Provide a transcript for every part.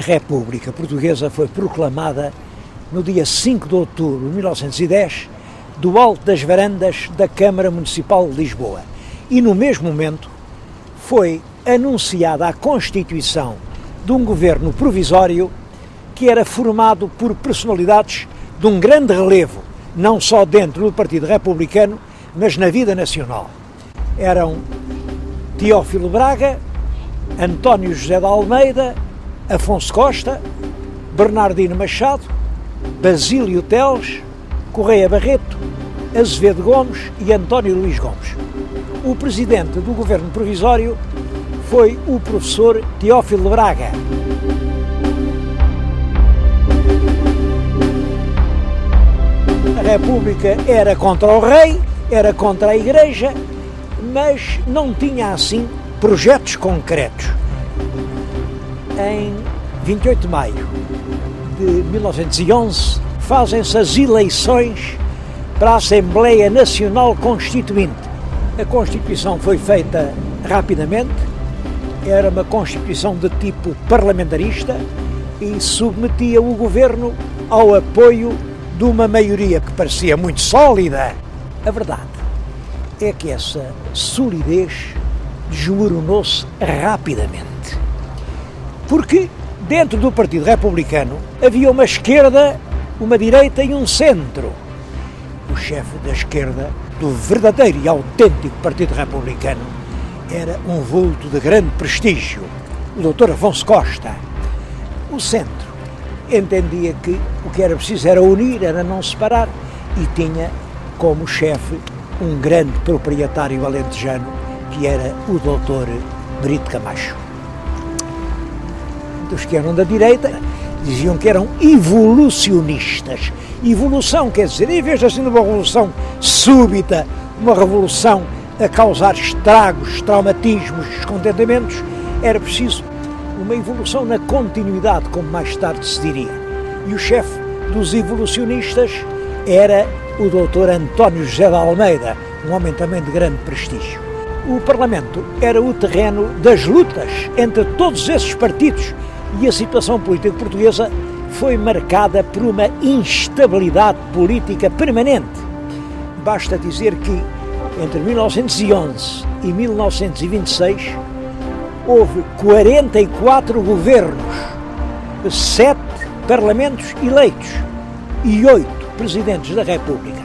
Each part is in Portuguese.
República Portuguesa foi proclamada no dia 5 de outubro de 1910, do alto das varandas da Câmara Municipal de Lisboa. E no mesmo momento foi anunciada a constituição de um governo provisório que era formado por personalidades de um grande relevo, não só dentro do Partido Republicano, mas na vida nacional. Eram Teófilo Braga, António José de Almeida, Afonso Costa, Bernardino Machado, Basílio Teles, Correia Barreto, Azevedo Gomes e António Luís Gomes. O presidente do governo provisório foi o professor Teófilo Braga. A República era contra o rei, era contra a Igreja, mas não tinha assim projetos concretos. Em 28 de maio de 1911 fazem-se as eleições para a Assembleia Nacional Constituinte. A Constituição foi feita rapidamente, era uma Constituição de tipo parlamentarista e submetia o governo ao apoio de uma maioria que parecia muito sólida. A verdade é que essa solidez desmoronou-se rapidamente. Porque dentro do Partido Republicano havia uma esquerda, uma direita e um centro. O chefe da esquerda, do verdadeiro e autêntico Partido Republicano, era um vulto de grande prestígio, o Dr. Afonso Costa. O centro entendia que o que era preciso era unir, era não separar, e tinha como chefe um grande proprietário alentejano, que era o Dr. Brito Camacho. Os que eram da direita diziam que eram evolucionistas. Evolução quer dizer, em vez de assim de uma revolução súbita, uma revolução a causar estragos, traumatismos, descontentamentos, era preciso uma evolução na continuidade, como mais tarde se diria. E o chefe dos evolucionistas era o Dr. António José de Almeida, um homem também de grande prestígio. O Parlamento era o terreno das lutas entre todos esses partidos e a situação política portuguesa foi marcada por uma instabilidade política permanente. Basta dizer que entre 1911 e 1926 houve 44 governos, 7 parlamentos eleitos e 8 presidentes da República.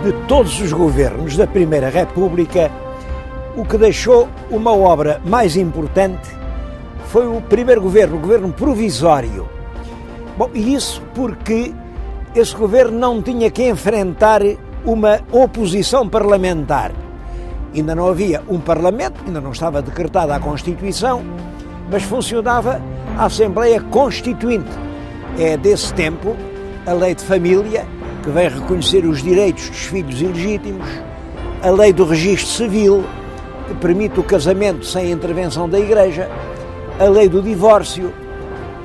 De todos os governos da Primeira República, o que deixou uma obra mais importante foi o primeiro governo, o governo provisório. Bom, e isso porque esse governo não tinha que enfrentar uma oposição parlamentar. Ainda não havia um parlamento, ainda não estava decretada a Constituição, mas funcionava a Assembleia Constituinte. É desse tempo a Lei de Família, que vem reconhecer os direitos dos filhos ilegítimos, a Lei do Registro Civil, que permite o casamento sem intervenção da Igreja, a Lei do Divórcio,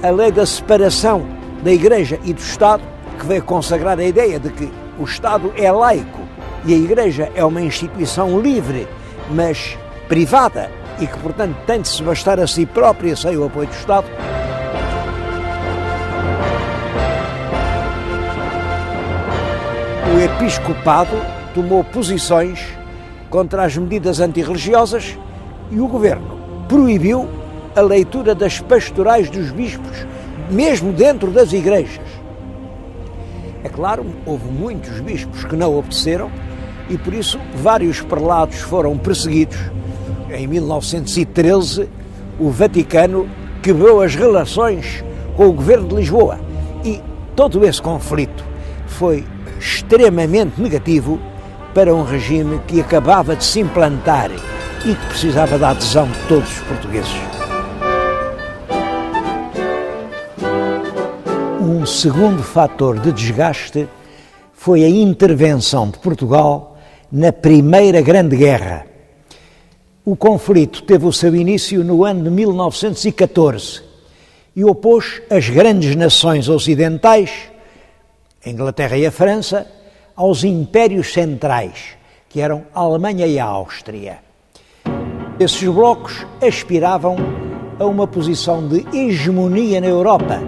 a Lei da Separação da Igreja e do Estado, que veio consagrar a ideia de que o Estado é laico e a Igreja é uma instituição livre, mas privada, e que, portanto, tem de se bastar a si própria sem o apoio do Estado. O episcopado tomou posições contra as medidas antirreligiosas e o governo proibiu a leitura das pastorais dos bispos, mesmo dentro das igrejas. É claro, houve muitos bispos que não obedeceram e, por isso, vários prelados foram perseguidos. Em 1913, o Vaticano quebrou as relações com o governo de Lisboa e todo esse conflito foi extremamente negativo para um regime que acabava de se implantar e que precisava da adesão de todos os portugueses. Um segundo fator de desgaste foi a intervenção de Portugal na Primeira Grande Guerra. O conflito teve o seu início no ano de 1914 e opôs as grandes nações ocidentais, a Inglaterra e a França, aos impérios centrais, que eram a Alemanha e a Áustria. Esses blocos aspiravam a uma posição de hegemonia na Europa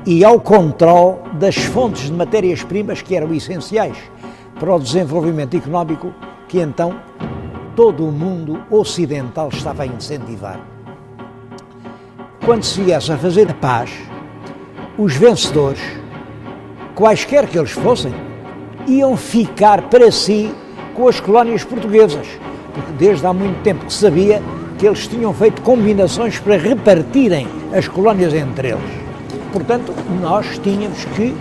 e ao controle das fontes de matérias-primas que eram essenciais para o desenvolvimento económico que então todo o mundo ocidental estava a incentivar. Quando se viesse a fazer a paz, os vencedores, quaisquer que eles fossem, iam ficar para si com as colónias portuguesas, porque desde há muito tempo que se sabia que eles tinham feito combinações para repartirem as colónias entre eles. Portanto, nós tínhamos que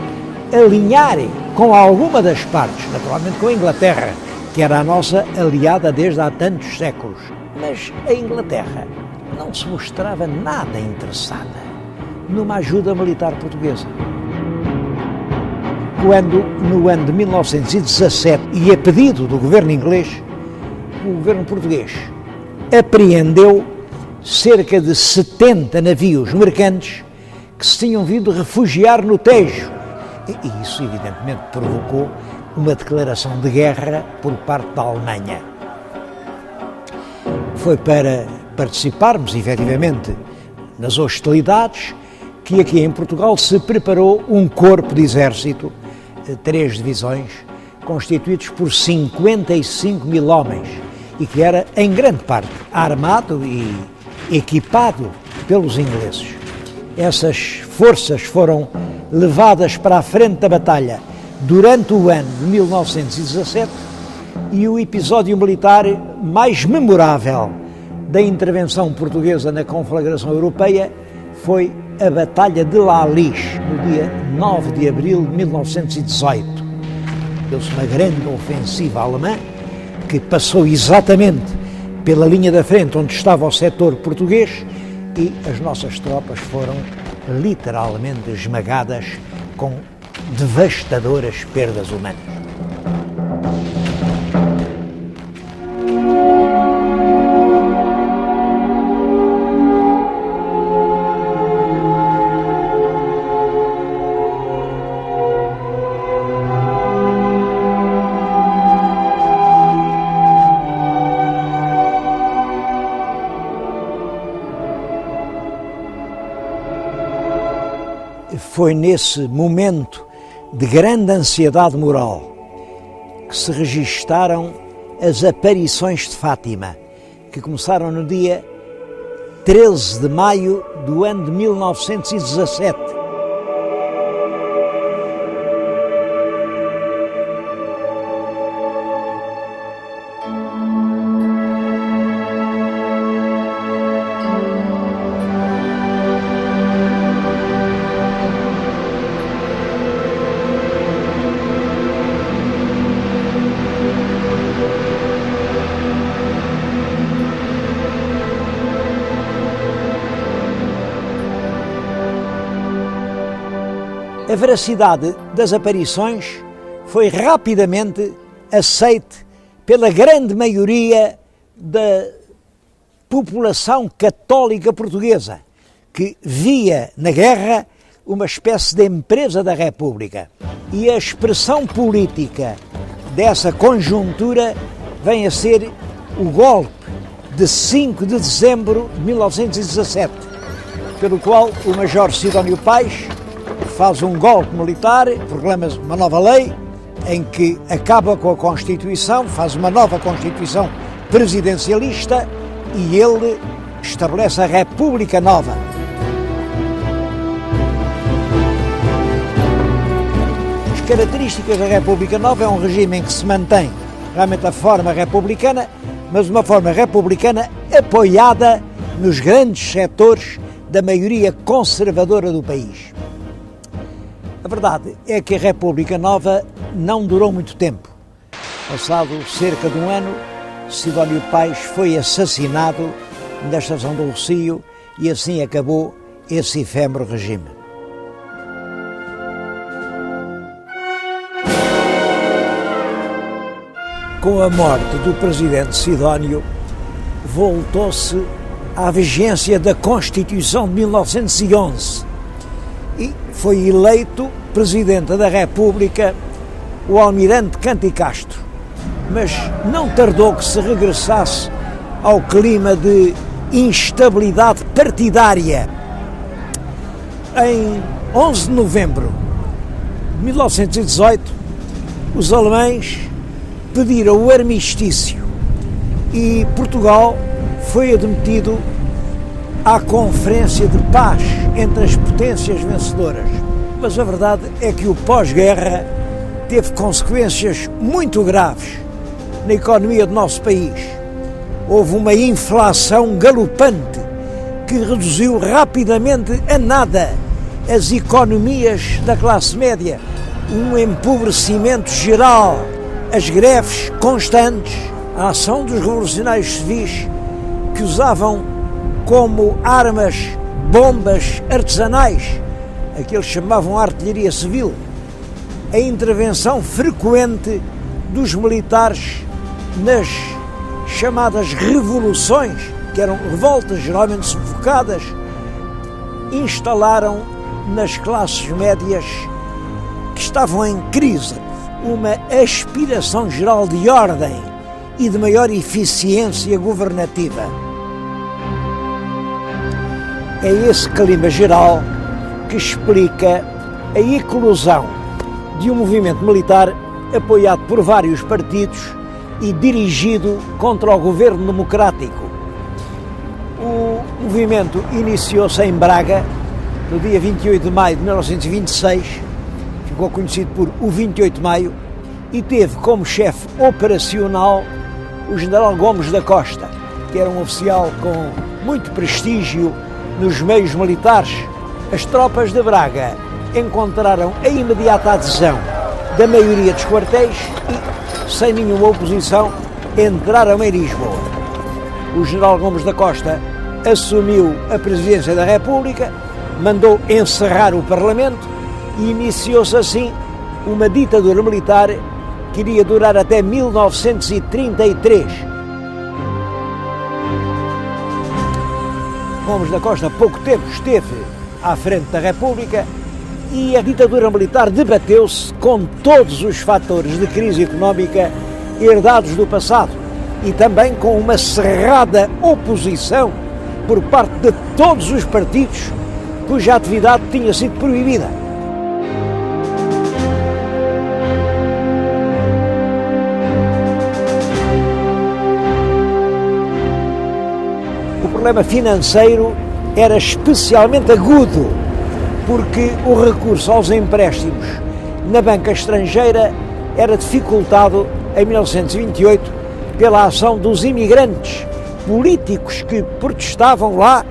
alinhar com alguma das partes, naturalmente com a Inglaterra, que era a nossa aliada desde há tantos séculos. Mas a Inglaterra não se mostrava nada interessada numa ajuda militar portuguesa. Quando, no ano de 1917, e a pedido do governo inglês, o governo português apreendeu cerca de 70 navios mercantes que se tinham vindo refugiar no Tejo. E isso, evidentemente, provocou uma declaração de guerra por parte da Alemanha. Foi para participarmos, efetivamente, nas hostilidades que aqui em Portugal se preparou um corpo de exército, 3 divisões, constituídos por 55 mil homens e que era, em grande parte, armado e equipado pelos ingleses. Essas forças foram levadas para a frente da batalha durante o ano de 1917 e o episódio militar mais memorável da intervenção portuguesa na conflagração europeia foi a Batalha de La Lixe, no dia 9 de abril de 1918. Deu-se uma grande ofensiva alemã que passou exatamente pela linha da frente onde estava o setor português e as nossas tropas foram literalmente esmagadas com devastadoras perdas humanas. Foi nesse momento de grande ansiedade moral que se registaram as aparições de Fátima, que começaram no dia 13 de maio do ano de 1917. A veracidade das aparições foi rapidamente aceite pela grande maioria da população católica portuguesa, que via na guerra uma espécie de empresa da República. E a expressão política dessa conjuntura vem a ser o golpe de 5 de dezembro de 1917, pelo qual o Major Sidónio Pais faz um golpe militar, proclama uma nova lei em que acaba com a Constituição, faz uma nova Constituição presidencialista e ele estabelece a República Nova. As características da República Nova é um regime em que se mantém realmente a forma republicana, mas uma forma republicana apoiada nos grandes setores da maioria conservadora do país. A verdade é que a República Nova não durou muito tempo. Passado cerca de um ano, Sidónio Pais foi assassinado na estação do Rossio e assim acabou esse efêmero regime. Com a morte do presidente Sidónio, voltou-se à vigência da Constituição de 1911 e foi eleito Presidente da República o almirante Canti Castro. mas não tardou que se regressasse ao clima de instabilidade partidária. Em 11 de novembro de 1918, os alemães pediram o armistício e Portugal foi admitido à Conferência de Paz entre as potências vencedoras. Mas a verdade é que o pós-guerra teve consequências muito graves na economia do nosso país. Houve uma inflação galopante que reduziu rapidamente a nada as economias da classe média, um empobrecimento geral, as greves constantes, a ação dos revolucionários civis que usavam como armas bombas artesanais, aqueles que chamavam artilharia civil, a intervenção frequente dos militares nas chamadas revoluções, que eram revoltas geralmente sufocadas, instalaram nas classes médias que estavam em crise uma aspiração geral de ordem e de maior eficiência governativa. É esse clima geral que explica a eclosão de um movimento militar apoiado por vários partidos e dirigido contra o governo democrático. O movimento iniciou-se em Braga no dia 28 de maio de 1926, ficou conhecido por o 28 de maio, e teve como chefe operacional o general Gomes da Costa, que era um oficial com muito prestígio nos meios militares. As tropas de Braga encontraram a imediata adesão da maioria dos quartéis e, sem nenhuma oposição, entraram em Lisboa. O general Gomes da Costa assumiu a presidência da República, mandou encerrar o Parlamento e iniciou-se assim uma ditadura militar que iria durar até 1933. Gomes da Costa, há pouco tempo, esteve à frente da República e a ditadura militar debateu-se com todos os fatores de crise económica herdados do passado e também com uma cerrada oposição por parte de todos os partidos cuja atividade tinha sido proibida. O problema financeiro era especialmente agudo, porque o recurso aos empréstimos na banca estrangeira era dificultado em 1928 pela ação dos imigrantes políticos que protestavam lá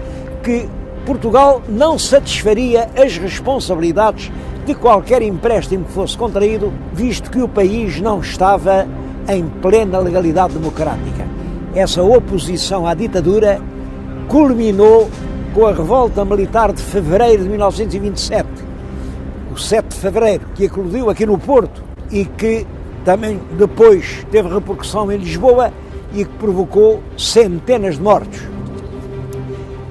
que Portugal não satisfaria as responsabilidades de qualquer empréstimo que fosse contraído, visto que o país não estava em plena legalidade democrática. Essa oposição à ditadura culminou com a revolta militar de fevereiro de 1927, o 7 de fevereiro, que eclodiu aqui no Porto e que também depois teve repercussão em Lisboa e que provocou centenas de mortos.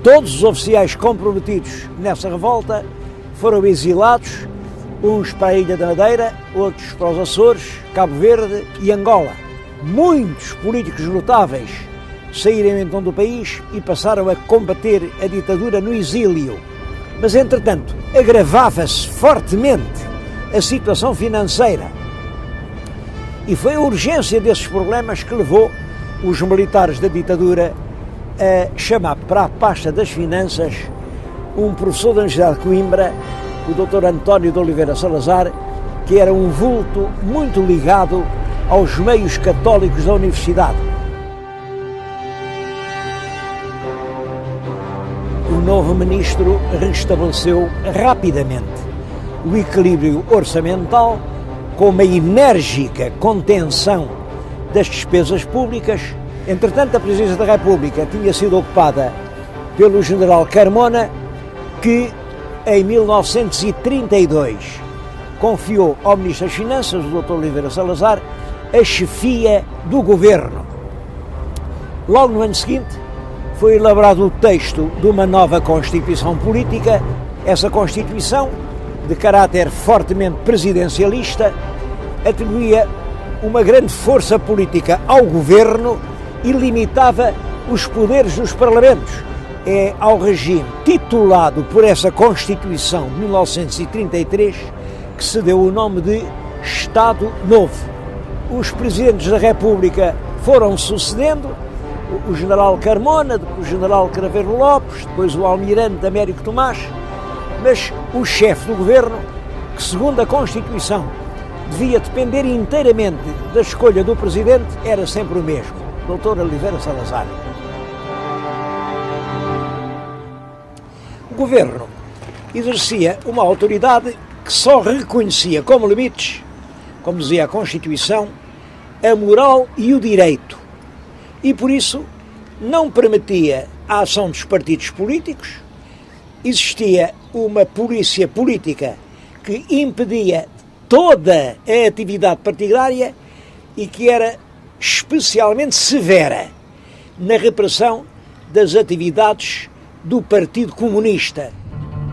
Todos os oficiais comprometidos nessa revolta foram exilados, uns para a Ilha da Madeira, outros para os Açores, Cabo Verde e Angola. Muitos políticos notáveis saíram então do país e passaram a combater a ditadura no exílio. Mas, entretanto, agravava-se fortemente a situação financeira. E foi a urgência desses problemas que levou os militares da ditadura a chamar para a pasta das finanças um professor da Universidade de Coimbra, o Dr. António de Oliveira Salazar, que era um vulto muito ligado aos meios católicos da universidade. O novo ministro restabeleceu rapidamente o equilíbrio orçamental com uma enérgica contenção das despesas públicas. Entretanto, a presidência da República tinha sido ocupada pelo general Carmona, que em 1932 confiou ao Ministro das Finanças, o Dr. Oliveira Salazar, a chefia do governo. Logo no ano seguinte foi elaborado o texto de uma nova Constituição Política. Essa Constituição, de caráter fortemente presidencialista, atribuía uma grande força política ao governo e limitava os poderes dos parlamentos. É ao regime titulado por essa Constituição de 1933 que se deu o nome de Estado Novo. Os presidentes da República foram sucedendo, o general Carmona, depois o general Craveiro Lopes, depois o almirante Américo Tomás, mas o chefe do governo, que segundo a Constituição devia depender inteiramente da escolha do presidente, era sempre o mesmo, Dr. Oliveira Salazar. O governo exercia uma autoridade que só reconhecia como limites, como dizia a Constituição, a moral e o direito, e por isso não permitia a ação dos partidos políticos. Existia uma polícia política que impedia toda a atividade partidária e que era especialmente severa na repressão das atividades do Partido Comunista.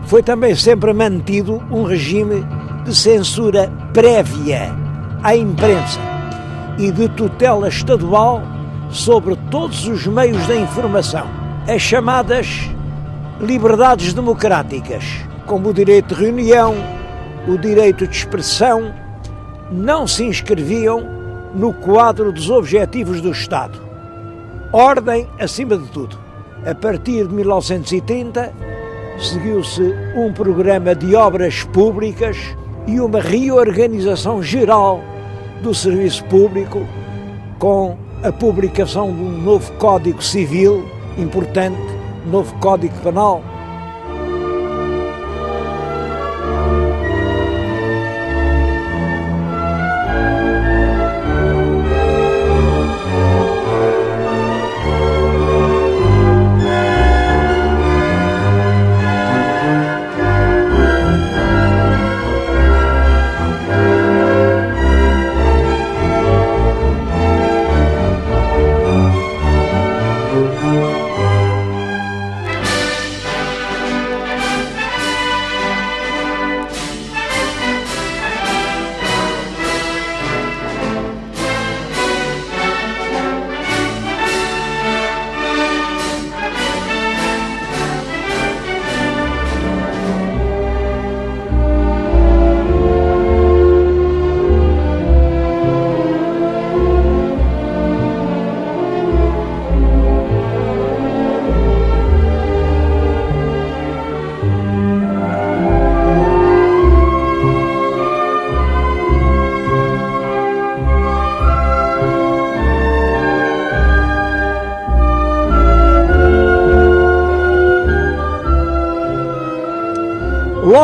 Foi também sempre mantido um regime de censura prévia à imprensa e de tutela estadual sobre todos os meios da informação. As chamadas liberdades democráticas, como o direito de reunião, o direito de expressão, não se inscreviam no quadro dos objetivos do Estado. Ordem acima de tudo. A partir de 1930, seguiu-se um programa de obras públicas e uma reorganização geral do serviço público, com a publicação de um novo Código Civil importante, novo Código Penal.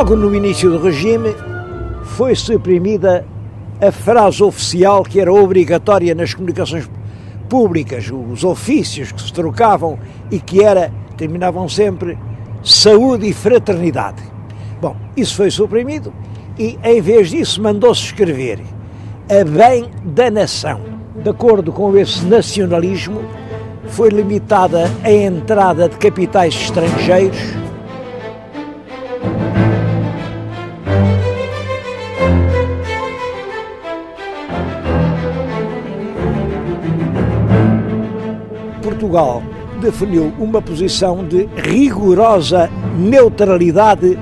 Logo no início do regime, foi suprimida a frase oficial que era obrigatória nas comunicações públicas, os ofícios que se trocavam e que terminavam sempre saúde e fraternidade. Bom, isso foi suprimido e, em vez disso, mandou-se escrever a bem da nação. De acordo com esse nacionalismo, foi limitada a entrada de capitais estrangeiros, Portugal definiu uma posição de rigorosa neutralidade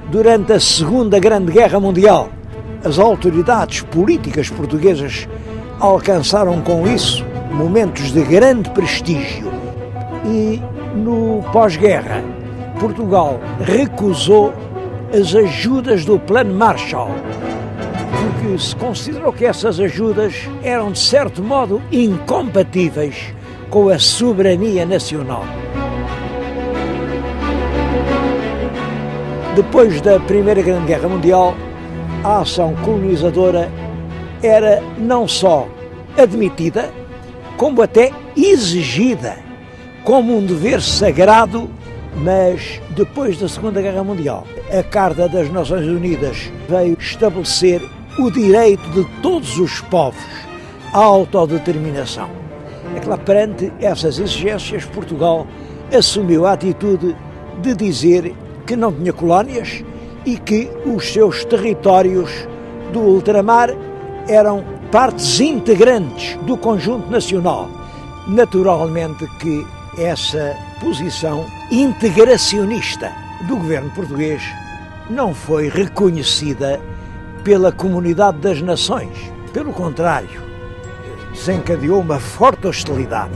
durante a Segunda Grande Guerra Mundial. As autoridades políticas portuguesas alcançaram com isso momentos de grande prestígio e, no pós-guerra, Portugal recusou as ajudas do Plano Marshall, porque se considerou que essas ajudas eram, de certo modo, incompatíveis com a soberania nacional. Depois da Primeira Grande Guerra Mundial, a ação colonizadora era não só admitida, como até exigida como um dever sagrado, mas depois da Segunda Guerra Mundial, a Carta das Nações Unidas veio estabelecer o direito de todos os povos à autodeterminação. É claro, perante essas exigências, Portugal assumiu a atitude de dizer que não tinha colónias e que os seus territórios do ultramar eram partes integrantes do conjunto nacional. Naturalmente que essa posição integracionista do governo português não foi reconhecida pela comunidade das nações. Pelo contrário, desencadeou uma forte hostilidade.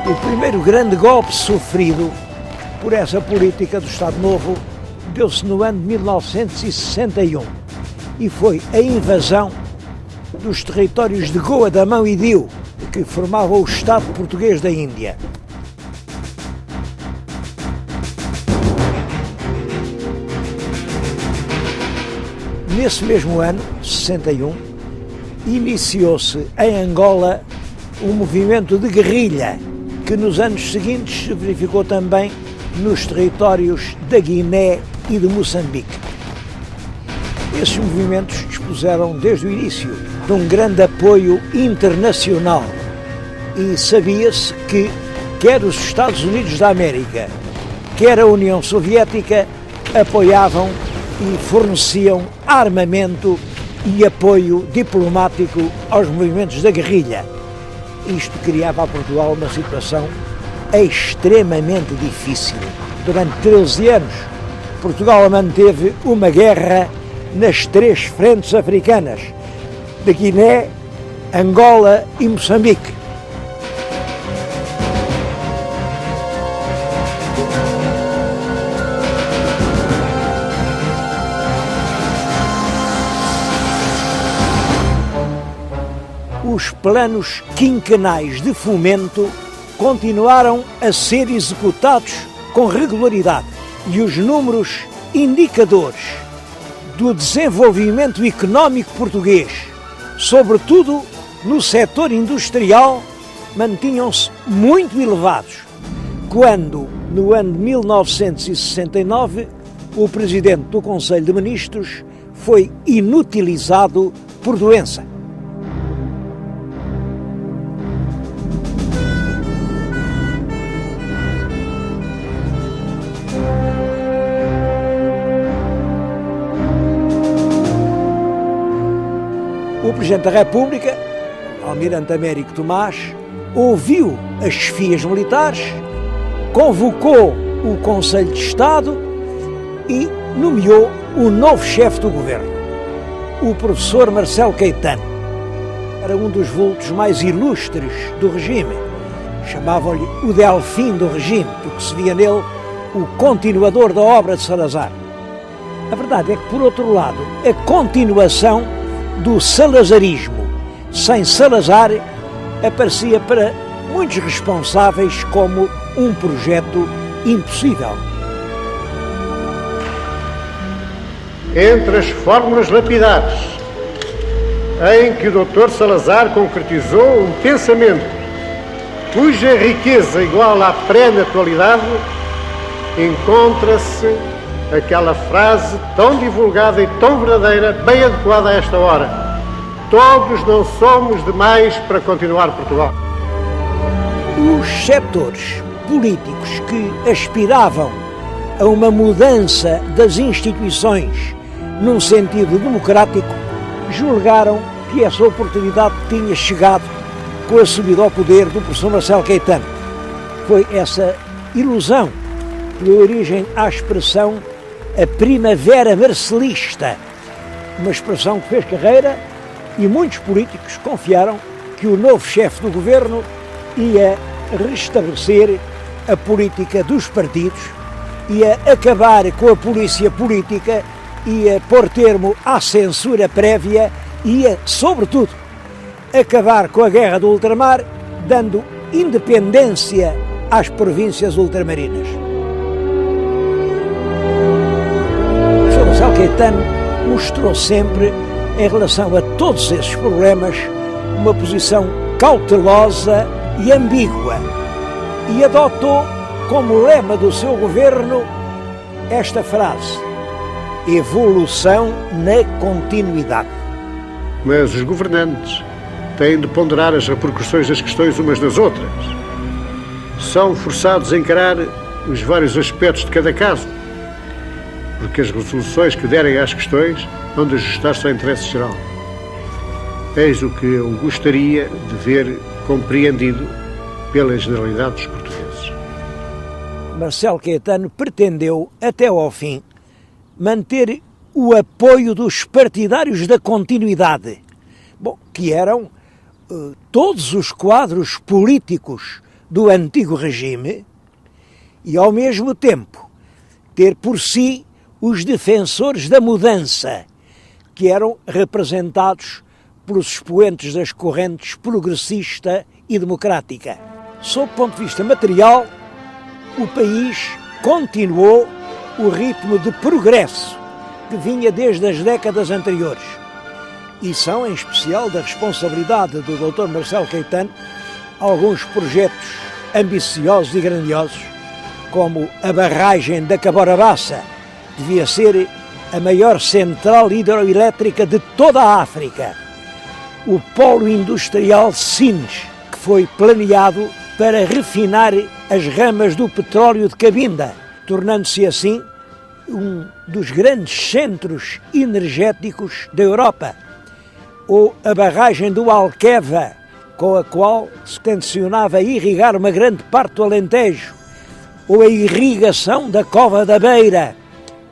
O primeiro grande golpe sofrido por essa política do Estado Novo deu-se no ano de 1961 e foi a invasão dos territórios de Goa, Damão e Diu, que formavam o Estado português da Índia. Nesse mesmo ano, 61, iniciou-se em Angola um movimento de guerrilha que nos anos seguintes se verificou também nos territórios da Guiné e de Moçambique. Esses movimentos dispuseram desde o início de um grande apoio internacional e sabia-se que quer os Estados Unidos da América, quer a União Soviética apoiavam e forneciam armamento e apoio diplomático aos movimentos da guerrilha. Isto criava a Portugal uma situação extremamente difícil. Durante 13 anos, Portugal manteve uma guerra nas 3 frentes africanas, de Guiné, Angola e Moçambique. Os planos quinquenais de fomento continuaram a ser executados com regularidade e os números indicadores do desenvolvimento económico português, sobretudo no setor industrial, mantinham-se muito elevados, quando, no ano de 1969, o Presidente do Conselho de Ministros foi inutilizado por doença. O Presidente da República, Almirante Américo Tomás, ouviu as chefias militares, convocou o Conselho de Estado e nomeou o novo chefe do governo, o professor Marcelo Caetano. Era um dos vultos mais ilustres do regime. Chamavam-lhe o Delfim do regime, porque se via nele o continuador da obra de Salazar. A verdade é que, por outro lado, a continuação do salazarismo sem Salazar aparecia para muitos responsáveis como um projeto impossível. Entre as fórmulas lapidares em que o Dr. Salazar concretizou um pensamento cuja riqueza igual à pré-naturalidade, encontra-se aquela frase tão divulgada e tão verdadeira, bem adequada a esta hora: todos não somos demais para continuar Portugal. Os setores políticos que aspiravam a uma mudança das instituições num sentido democrático julgaram que essa oportunidade tinha chegado com a subida ao poder do professor Marcelo Caetano. Foi essa ilusão que deu origem à expressão a primavera marcelista, uma expressão que fez carreira, e muitos políticos confiaram que o novo chefe do governo ia restabelecer a política dos partidos, ia acabar com a polícia política, ia pôr termo à censura prévia, ia, sobretudo, acabar com a guerra do ultramar, dando independência às províncias ultramarinas. Marcelo Caetano mostrou sempre, em relação a todos esses problemas, uma posição cautelosa e ambígua, e adotou como lema do seu governo esta frase: evolução na continuidade. Mas os governantes têm de ponderar as repercussões das questões umas nas outras. são forçados a encarar os vários aspectos de cada caso, porque as resoluções que derem às questões vão de ajustar-se ao interesse geral. Eis o que eu gostaria de ver compreendido pela generalidade dos portugueses. Marcelo Caetano pretendeu, até ao fim, manter o apoio dos partidários da continuidade, que eram todos os quadros políticos do antigo regime, e, ao mesmo tempo, ter por si os defensores da mudança, que eram representados pelos expoentes das correntes progressista e democrática. Sob o ponto de vista material, o país continuou o ritmo de progresso que vinha desde as décadas anteriores. E são, em especial, da responsabilidade do Dr. Marcelo Caetano, alguns projetos ambiciosos e grandiosos, como a barragem da Cabora-Bassa, devia ser a maior central hidroelétrica de toda a África. O polo industrial Sines, que foi planeado para refinar as ramas do petróleo de Cabinda, tornando-se assim um dos grandes centros energéticos da Europa. Ou a barragem do Alqueva, com a qual se tencionava irrigar uma grande parte do Alentejo, ou a irrigação da Cova da Beira,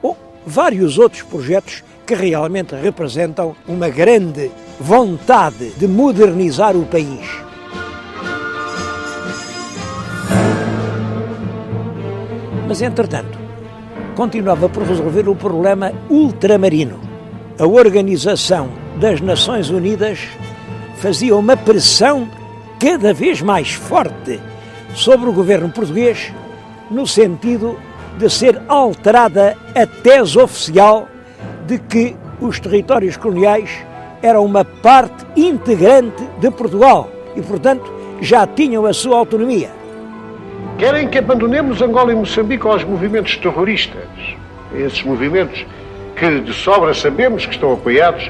ou vários outros projetos que realmente representam uma grande vontade de modernizar o país. Mas, entretanto, continuava por resolver o problema ultramarino. A Organização das Nações Unidas fazia uma pressão cada vez mais forte sobre o governo português, no sentido de ser alterada a tese oficial de que os territórios coloniais eram uma parte integrante de Portugal e, portanto, já tinham a sua autonomia. Querem que abandonemos Angola e Moçambique aos movimentos terroristas, esses movimentos que de sobra sabemos que estão apoiados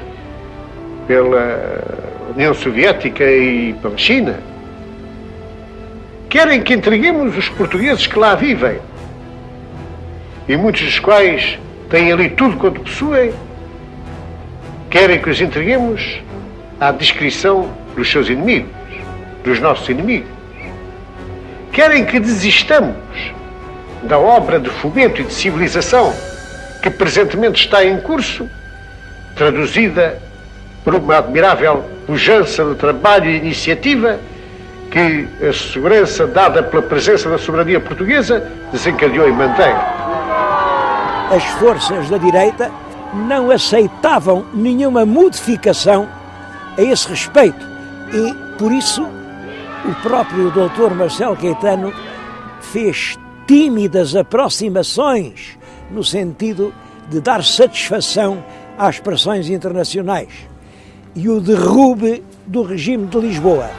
pela União Soviética e pela China. Querem que entreguemos os portugueses que lá vivem, e muitos dos quais têm ali tudo quanto possuem. Querem que os entreguemos à discrição dos seus inimigos, dos nossos inimigos. Querem que desistamos da obra de fomento e de civilização que presentemente está em curso, traduzida por uma admirável pujança de trabalho e iniciativa que a segurança dada pela presença da soberania portuguesa desencadeou e mantém. As forças da direita não aceitavam nenhuma modificação a esse respeito e, por isso, o próprio Dr. Marcelo Caetano fez tímidas aproximações no sentido de dar satisfação às pressões internacionais. E o derrube do regime de Lisboa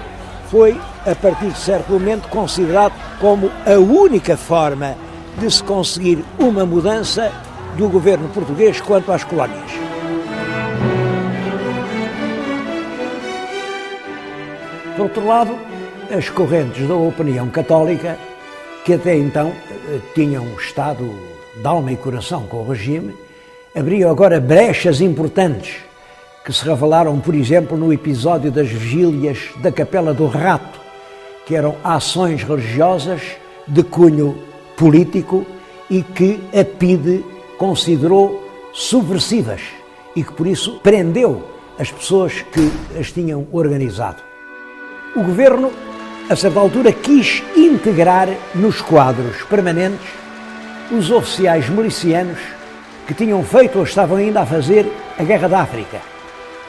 foi, a partir de certo momento, considerado como a única forma de se conseguir uma mudança do governo português quanto às colónias. Por outro lado, as correntes da opinião católica, que até então tinham estado de alma e coração com o regime, abriam agora brechas importantes que se revelaram, por exemplo, no episódio das vigílias da Capela do Rato, que eram ações religiosas de cunho político e que a PIDE considerou subversivas e que, por isso, prendeu as pessoas que as tinham organizado. O governo, a certa altura, quis integrar nos quadros permanentes os oficiais milicianos que tinham feito ou estavam ainda a fazer a Guerra da África.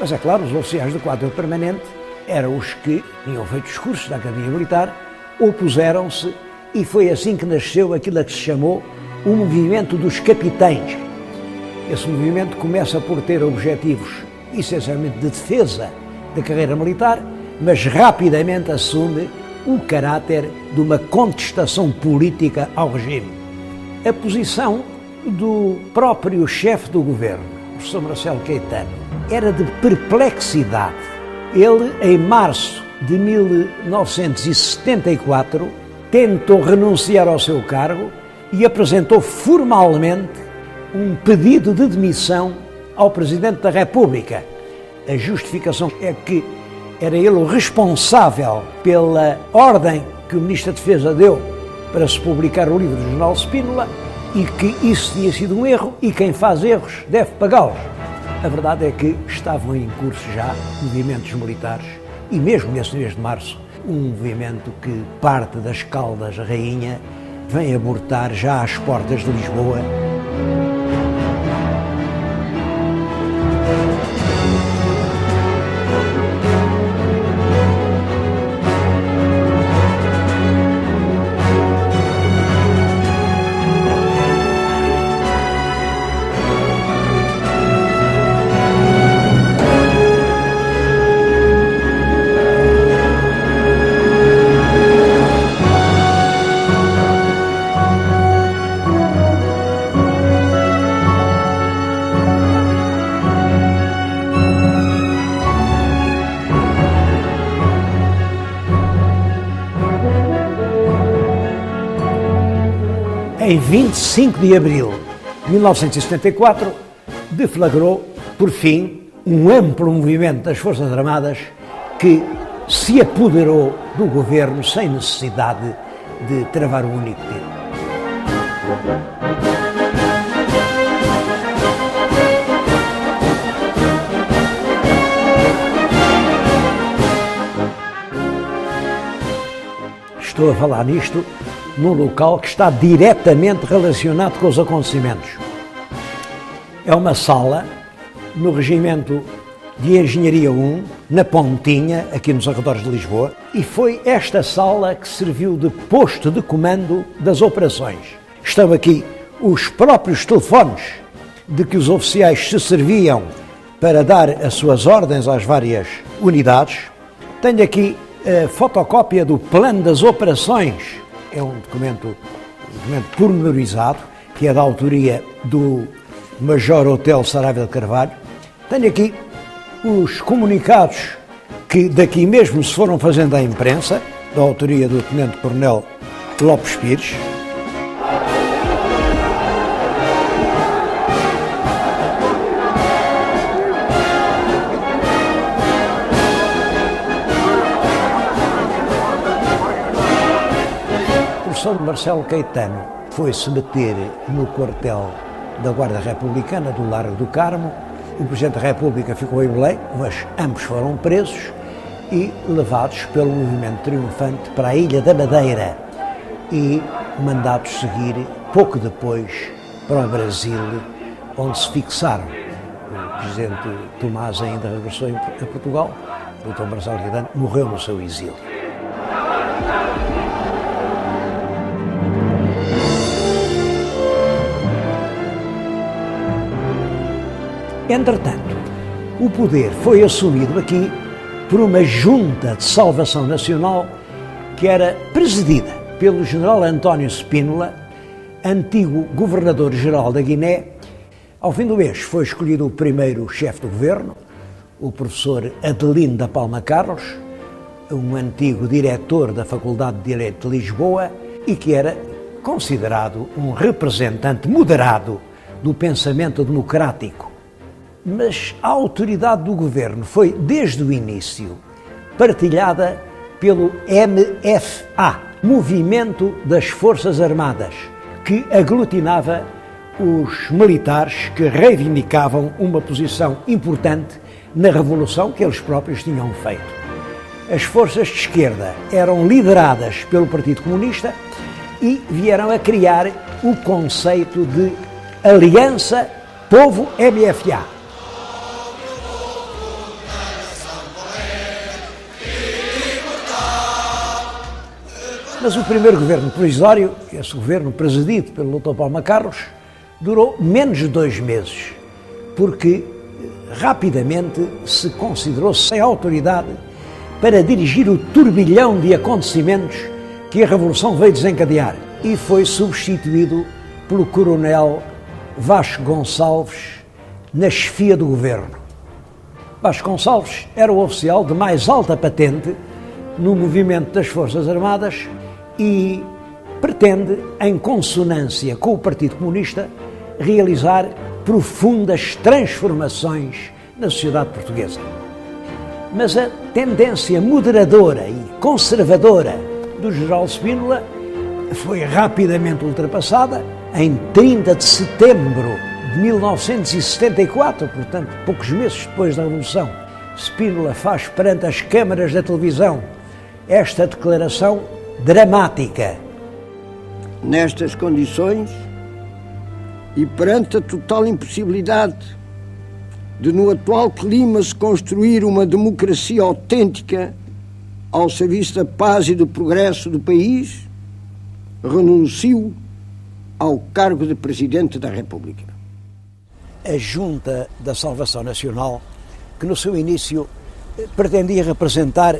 Mas, é claro, os oficiais do quadro permanente eram os que tinham feito os cursos da Academia Militar, opuseram-se e foi assim que nasceu aquilo a que se chamou o movimento dos capitães. Esse movimento começa por ter objetivos essencialmente de defesa da carreira militar, mas rapidamente assume o caráter de uma contestação política ao regime. A posição do próprio chefe do governo, o professor Marcelo Caetano, era de perplexidade. Ele, em março de 1974, tentou renunciar ao seu cargo e apresentou formalmente um pedido de demissão ao Presidente da República. A justificação é que era ele o responsável pela ordem que o Ministro da Defesa deu para se publicar o livro do General Spínola e que isso tinha sido um erro e quem faz erros deve pagá-los. A verdade é que estavam em curso já movimentos militares e mesmo nesse mês de março, um movimento que parte das Caldas Rainha vem abortar já às portas de Lisboa. Em 25 de abril de 1974, deflagrou, por fim, um amplo movimento das Forças Armadas que se apoderou do governo sem necessidade de travar um único tiro. Estou a falar nisto num local que está diretamente relacionado com os acontecimentos. É uma sala no Regimento de Engenharia 1, na Pontinha, aqui nos arredores de Lisboa, e foi esta sala que serviu de posto de comando das operações. Estão aqui os próprios telefones de que os oficiais se serviam para dar as suas ordens às várias unidades. Tenho aqui a fotocópia do plano das operações. É um documento pormenorizado, que é da autoria do Major Otelo Saraiva de Carvalho. Tenho aqui os comunicados que daqui mesmo se foram fazendo à imprensa, da autoria do Tenente-Coronel Lopes Pires. O professor Marcelo Caetano foi-se meter no quartel da Guarda Republicana do Largo do Carmo. O Presidente da República ficou em Belém, mas ambos foram presos e levados pelo movimento triunfante para a Ilha da Madeira e mandados seguir, pouco depois, para o Brasil, onde se fixaram. O Presidente Tomás ainda regressou a Portugal, o Dr. Marcelo Caetano morreu no seu exílio. Entretanto, o poder foi assumido aqui por uma junta de salvação nacional que era presidida pelo general António Spínola, antigo governador-geral da Guiné. Ao fim do mês foi escolhido o primeiro chefe do governo, o professor Adelino da Palma Carlos, um antigo diretor da Faculdade de Direito de Lisboa e que era considerado um representante moderado do pensamento democrático. Mas a autoridade do governo foi, desde o início, partilhada pelo MFA, Movimento das Forças Armadas, que aglutinava os militares que reivindicavam uma posição importante na revolução que eles próprios tinham feito. As forças de esquerda eram lideradas pelo Partido Comunista e vieram a criar o conceito de Aliança Povo-MFA. Mas o primeiro governo provisório, esse governo presidido pelo Dr. Palma Carlos, durou menos de 2 meses, porque rapidamente se considerou sem autoridade para dirigir o turbilhão de acontecimentos que a Revolução veio desencadear e foi substituído pelo coronel Vasco Gonçalves na chefia do governo. Vasco Gonçalves era o oficial de mais alta patente no movimento das Forças Armadas e pretende, em consonância com o Partido Comunista, realizar profundas transformações na sociedade portuguesa. Mas a tendência moderadora e conservadora do general Spínola foi rapidamente ultrapassada. Em 30 de setembro de 1974, portanto, poucos meses depois da Revolução, Spínola faz perante as câmaras da televisão esta declaração dramática. Nestas condições e perante a total impossibilidade de, no atual clima, se construir uma democracia autêntica ao serviço da paz e do progresso do país, renuncio ao cargo de Presidente da República. A Junta da Salvação Nacional, que no seu início pretendia representar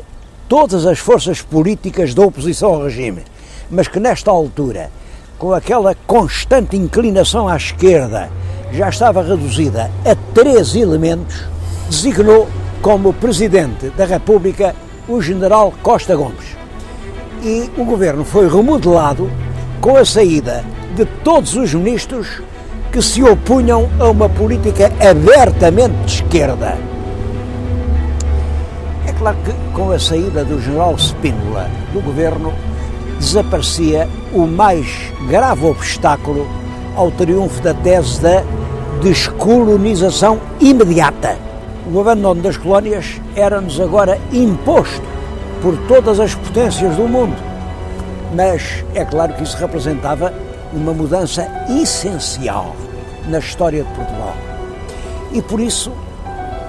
todas as forças políticas da oposição ao regime, mas que nesta altura, com aquela constante inclinação à esquerda, já estava reduzida a 3 elementos, designou como Presidente da República o general Costa Gomes. E o governo foi remodelado com a saída de todos os ministros que se opunham a uma política abertamente de esquerda. É claro que com a saída do general Spínola do governo desaparecia o mais grave obstáculo ao triunfo da tese da descolonização imediata. O abandono das colónias era-nos agora imposto por todas as potências do mundo, mas é claro que isso representava uma mudança essencial na história de Portugal. E por isso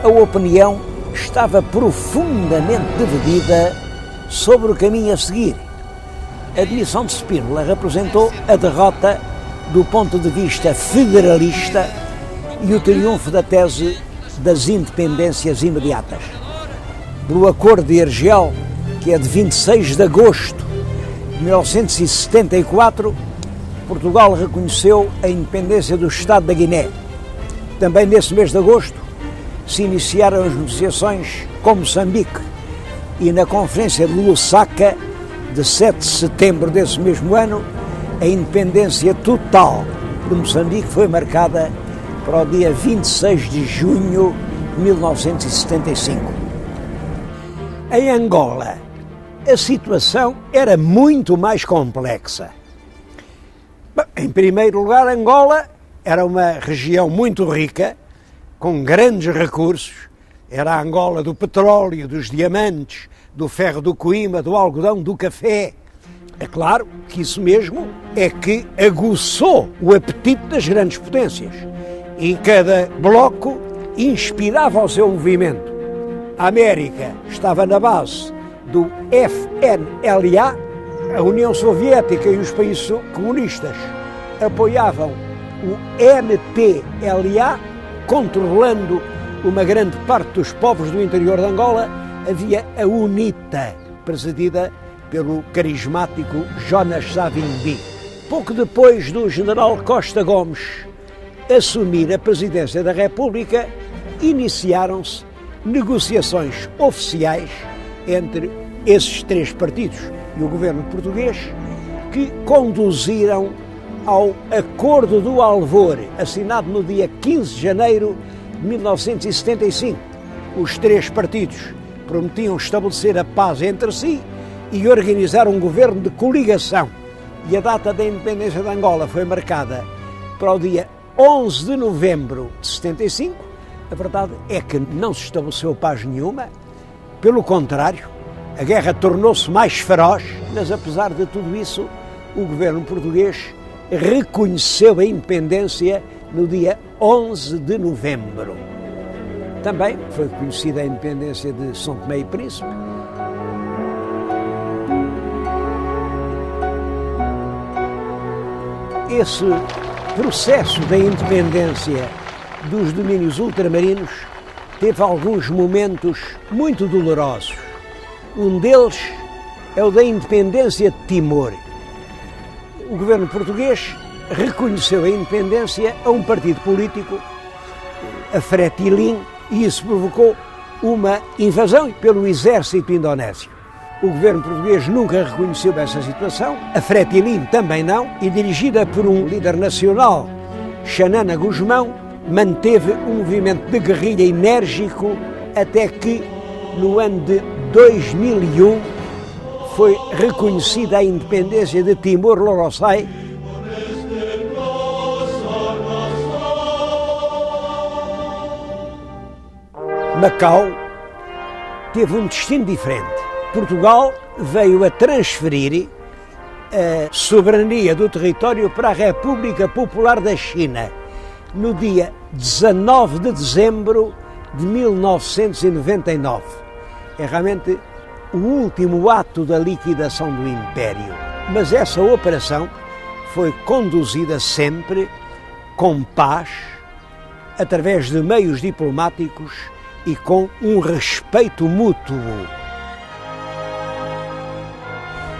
a opinião estava profundamente dividida sobre o caminho a seguir. A demissão de Spínola representou a derrota do ponto de vista federalista e o triunfo da tese das independências imediatas. Pelo Acordo de Argel, que é de 26 de agosto de 1974, Portugal reconheceu a independência do Estado da Guiné. Também nesse mês de agosto se iniciaram as negociações com Moçambique e na Conferência de Lusaka, de 7 de setembro desse mesmo ano, a independência total de Moçambique foi marcada para o dia 26 de junho de 1975. Em Angola, a situação era muito mais complexa. Em primeiro lugar, Angola era uma região muito rica, com grandes recursos. Era a Angola do petróleo, dos diamantes, do ferro do Coima, do algodão, do café. É claro que isso mesmo é que aguçou o apetite das grandes potências. E cada bloco inspirava o seu movimento. A América estava na base do FNLA, a União Soviética e os países comunistas apoiavam o MPLA, controlando uma grande parte dos povos do interior de Angola. Havia a UNITA, presidida pelo carismático Jonas Savimbi. Pouco depois do general Costa Gomes assumir a presidência da República, iniciaram-se negociações oficiais entre esses 3 partidos e o governo português, que conduziram ao Acordo do Alvor, assinado no dia 15 de janeiro de 1975. Os 3 partidos prometiam estabelecer a paz entre si e organizar um governo de coligação. E a data da independência de Angola foi marcada para o dia 11 de novembro de 75. A verdade é que não se estabeleceu paz nenhuma. Pelo contrário, a guerra tornou-se mais feroz, mas apesar de tudo isso, o governo português reconheceu a independência no dia 11 de novembro. Também foi reconhecida a independência de São Tomé e Príncipe. Esse processo da independência dos domínios ultramarinos teve alguns momentos muito dolorosos. Um deles é o da independência de Timor. O governo português reconheceu a independência a um partido político, a Fretilin, e isso provocou uma invasão pelo exército indonésio. O governo português nunca reconheceu essa situação, a Fretilin também não, e dirigida por um líder nacional, Xanana Guzmão, manteve um movimento de guerrilha enérgico até que, no ano de 2001, foi reconhecida a independência de Timor-Leste. Macau teve um destino diferente. Portugal veio a transferir a soberania do território para a República Popular da China no dia 19 de dezembro de 1999. É realmente o último ato da liquidação do Império. Mas essa operação foi conduzida sempre com paz, através de meios diplomáticos e com um respeito mútuo.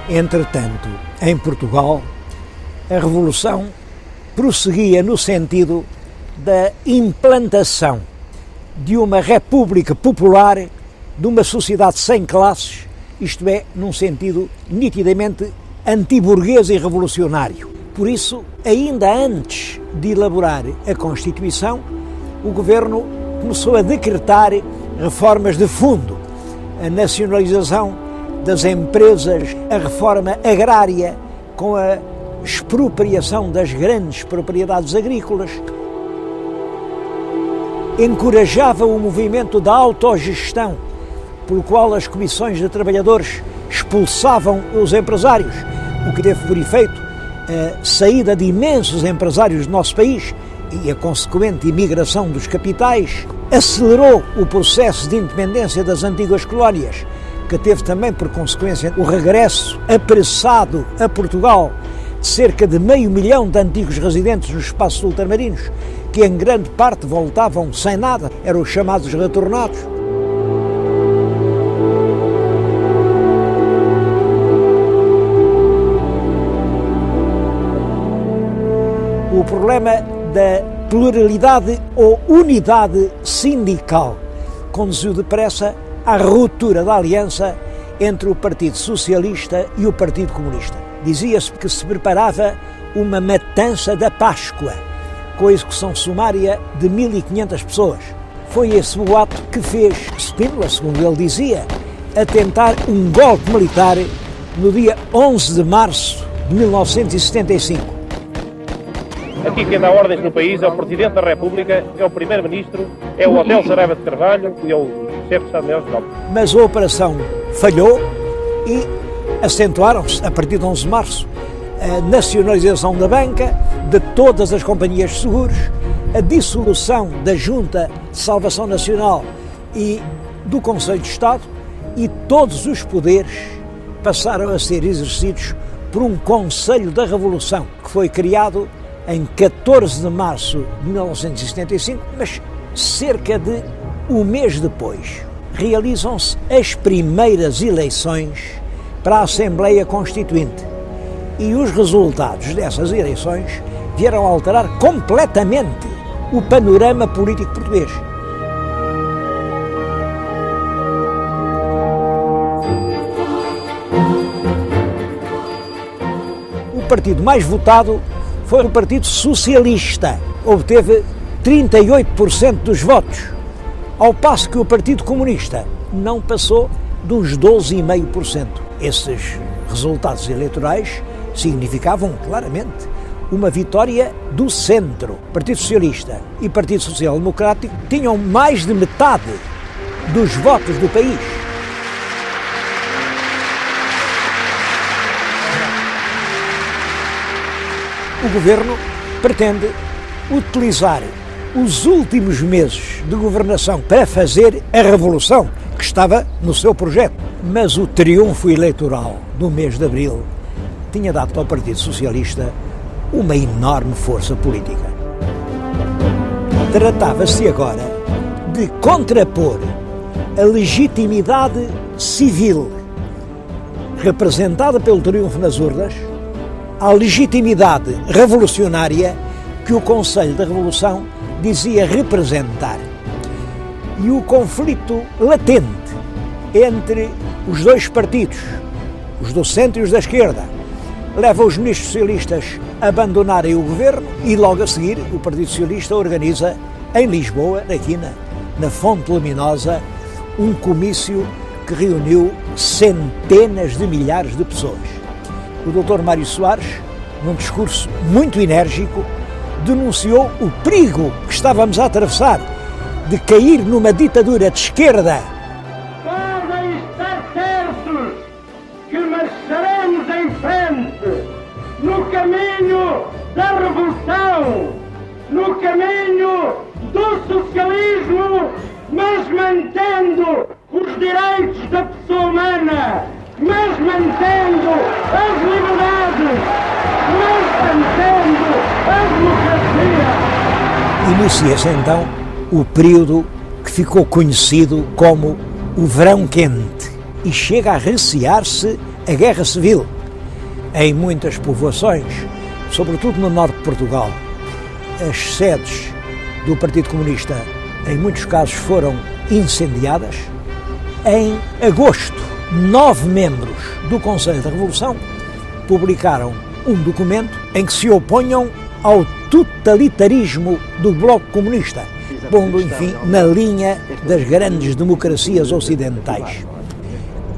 Entretanto, em Portugal, a Revolução prosseguia no sentido da implantação de uma república popular, de uma sociedade sem classes, isto é, num sentido nitidamente antiburguês e revolucionário. Por isso, ainda antes de elaborar a Constituição, o governo começou a decretar reformas de fundo, a nacionalização das empresas, a reforma agrária com a expropriação das grandes propriedades agrícolas, encorajava o movimento da autogestão, pelo qual as comissões de trabalhadores expulsavam os empresários, o que teve por efeito a saída de imensos empresários do nosso país e a consequente imigração dos capitais, acelerou o processo de independência das antigas colónias, que teve também por consequência o regresso apressado a Portugal de cerca de 500 mil de antigos residentes nos espaços ultramarinos, que em grande parte voltavam sem nada, eram os chamados retornados. O problema da pluralidade ou unidade sindical conduziu depressa à ruptura da aliança entre o Partido Socialista e o Partido Comunista. Dizia-se que se preparava uma matança da Páscoa, com a execução sumária de 1.500 pessoas. Foi esse o ato que fez Spínola, segundo ele dizia, a tentar um golpe militar no dia 11 de março de 1975. Aqui quem dá ordens no país é o Presidente da República, é o Primeiro-Ministro, é o Hotel Saraiva de Carvalho e é o Chefe de Estado-Maior-General. Mas a operação falhou e acentuaram-se, a partir de 11 de março, a nacionalização da banca, de todas as companhias de seguros, a dissolução da Junta de Salvação Nacional e do Conselho de Estado, e todos os poderes passaram a ser exercidos por um Conselho da Revolução, que foi criado em 14 de março de 1975, mas cerca de um mês depois realizam-se as primeiras eleições para a Assembleia Constituinte. E os resultados dessas eleições vieram a alterar completamente o panorama político português. O partido mais votado foi o Partido Socialista, obteve 38% dos votos, ao passo que o Partido Comunista não passou dos 12,5%. Esses resultados eleitorais significavam claramente uma vitória do centro. Partido Socialista e Partido Social Democrático tinham mais de metade dos votos do país. O governo pretende utilizar os últimos meses de governação para fazer a revolução que estava no seu projeto. Mas o triunfo eleitoral do mês de abril tinha dado ao Partido Socialista uma enorme força política. Tratava-se agora de contrapor a legitimidade civil representada pelo triunfo nas urnas à legitimidade revolucionária que o Conselho da Revolução dizia representar. E o conflito latente entre Os dois partidos, os do centro e os da esquerda, levam os ministros socialistas a abandonarem o governo e logo a seguir o Partido Socialista organiza em Lisboa, aqui na Fonte Luminosa, um comício que reuniu centenas de milhares de pessoas. O Dr. Mário Soares, num discurso muito enérgico, denunciou o perigo que estávamos a atravessar de cair numa ditadura de esquerda. Podem estar certos que marcharemos em frente no caminho da revolução, no caminho do socialismo, mas mantendo os direitos da pessoa humana, mas mantendo as liberdades, mas mantendo a democracia. Inicia-se então o período que ficou conhecido como o Verão Quente e chega a recear-se a Guerra Civil. Em muitas povoações, sobretudo no norte de Portugal, as sedes do Partido Comunista, em muitos casos, foram incendiadas. Em agosto, 9 membros do Conselho da Revolução publicaram um documento em que se oponham ao totalitarismo do Bloco Comunista, pondo, enfim, na linha das grandes democracias ocidentais.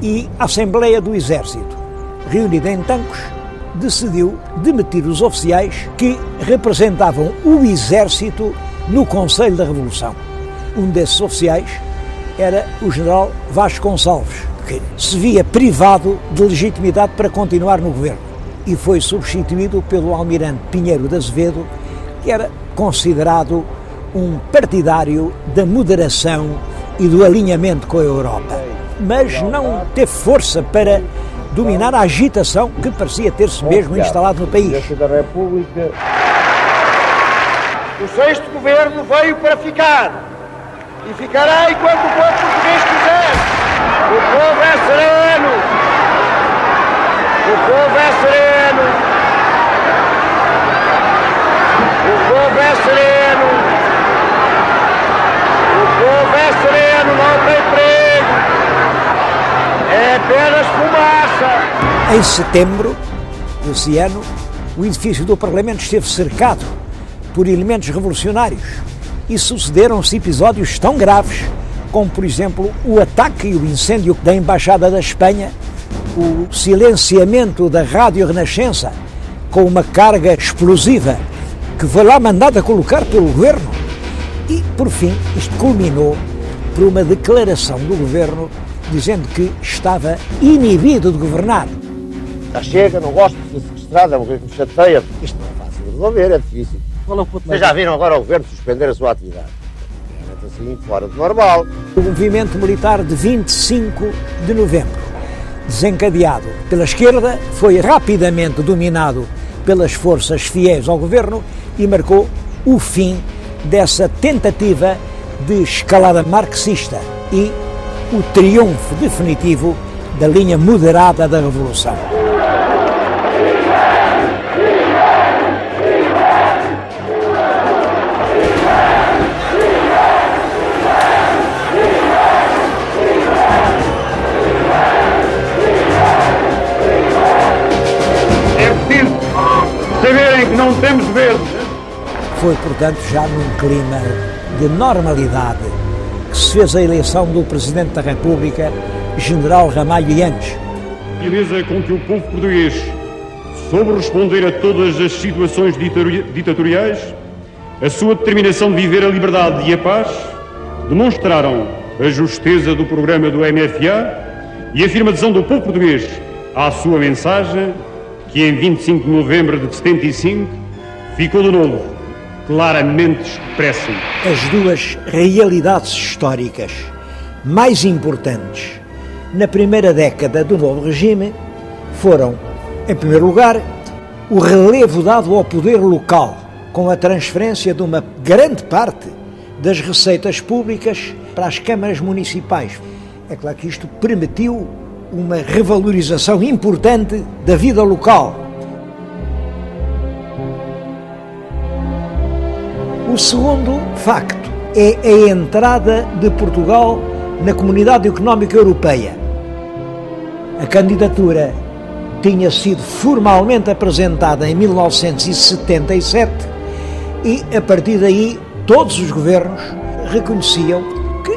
E a Assembleia do Exército, reunida em Tancos, decidiu demitir os oficiais que representavam o Exército no Conselho da Revolução. Um desses oficiais era o general Vasconcelos, que se via privado de legitimidade para continuar no governo e foi substituído pelo almirante Pinheiro de Azevedo, que era considerado um partidário da moderação e do alinhamento com a Europa, mas não teve força para dominar a agitação que parecia ter-se mesmo instalado no país. Da República. O sexto governo veio para ficar e ficará enquanto o povo português quiser. O povo é sereno. O povo é sereno. O povo é sereno. O povo é sereno, não tem perigo. É apenas fumaça. Em setembro desse ano, o edifício do Parlamento esteve cercado por elementos revolucionários e sucederam-se episódios tão graves como, por exemplo, o ataque e o incêndio da Embaixada da Espanha, o silenciamento da Rádio Renascença com uma carga explosiva que foi lá mandada colocar pelo governo. E, por fim, isto culminou por uma declaração do governo dizendo que estava inibido de governar. Já chega, não gosto de ser sequestrado, é uma coisa que me chateia. Isto não é fácil de resolver, é difícil. Vocês já viram agora o governo suspender a sua atividade? É assim, fora do normal. O movimento militar de 25 de novembro, desencadeado pela esquerda, foi rapidamente dominado pelas forças fiéis ao governo e marcou o fim dessa tentativa de escalada marxista e o triunfo definitivo da linha moderada da Revolução. Saberem que não temos medo. Foi, portanto, já num clima de normalidade que se fez a eleição do Presidente da República, General Ramalho Yanes. A beleza com que o povo português soube responder a todas as situações ditatoriais, a sua determinação de viver a liberdade e a paz, demonstraram a justeza do programa do MFA e a firme adesão do povo português à sua mensagem, que em 25 de novembro de 75 ficou de novo claramente expressa. As duas realidades históricas mais importantes na primeira década do novo regime foram, em primeiro lugar, o relevo dado ao poder local, com a transferência de uma grande parte das receitas públicas para as câmaras municipais. É claro que isto permitiu uma revalorização importante da vida local. O segundo facto é a entrada de Portugal na Comunidade Económica Europeia. A candidatura tinha sido formalmente apresentada em 1977 e, a partir daí, todos os governos reconheciam que,